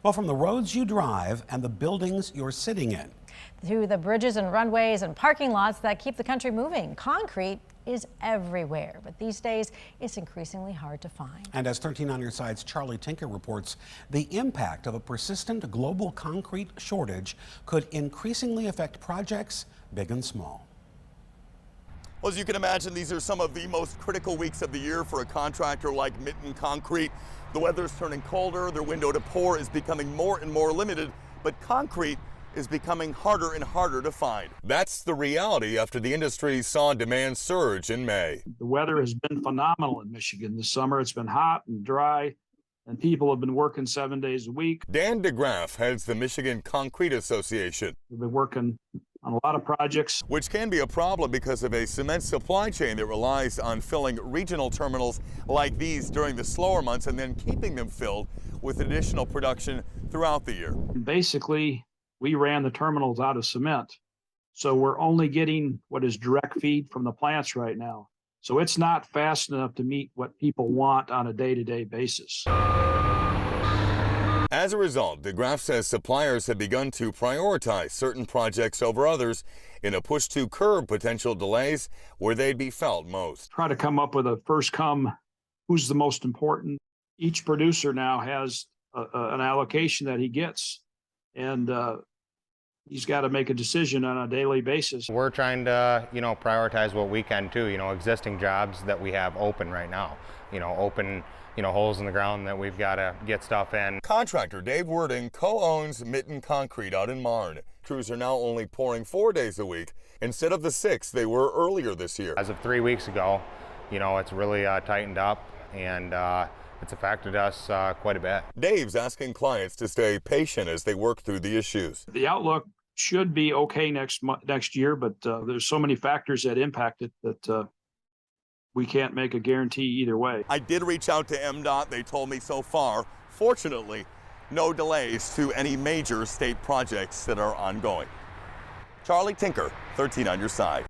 Well, from the roads you drive and the buildings you're sitting in. To the bridges and runways and parking lots that keep the country moving, concrete is everywhere, but these days it's increasingly hard to find. And as 13 on your side's Charlie Tinker reports, the impact of a persistent global concrete shortage could increasingly affect projects big and small. Well, as you can imagine, these are some of the most critical weeks of the year for a contractor like Mitten Concrete. The weather's turning colder, their window to pour is becoming more and more limited, but concrete is becoming harder and harder to find. That's the reality after the industry saw demand surge in May. The weather has been phenomenal in Michigan this summer. It's been hot and dry, and people have been working 7 days a week. Dan DeGraff heads the Michigan Concrete Association. We've been working on a lot of projects. Which can be a problem because of a cement supply chain that relies on filling regional terminals like these during the slower months and then keeping them filled with additional production throughout the year. Basically, we ran the terminals out of cement. So we're only getting what is direct feed from the plants right now. So it's not fast enough to meet what people want on a day-to-day basis. As a result, DeGraff says suppliers have begun to prioritize certain projects over others in a push to curb potential delays where they'd be felt most. Try to come up with a first come, who's the most important. Each producer now has an allocation that he gets, and he's got to make a decision on a daily basis. We're trying to, prioritize what we can too, existing jobs that we have open right now, open holes in the ground that we've got to get stuff in. Contractor Dave Wording co-owns Mitten Concrete out in Marne. Crews are now only pouring 4 days a week instead of the 6 they were earlier this year. As of 3 weeks ago, it's really tightened up, and it's affected us quite a bit. Dave's asking clients to stay patient as they work through the issues. The outlook should be okay next year, but there's so many factors that impact it that we can't make a guarantee either way. I did reach out to MDOT. They told me so far, fortunately, no delays to any major state projects that are ongoing. Charlie Tinker, 13 on your side.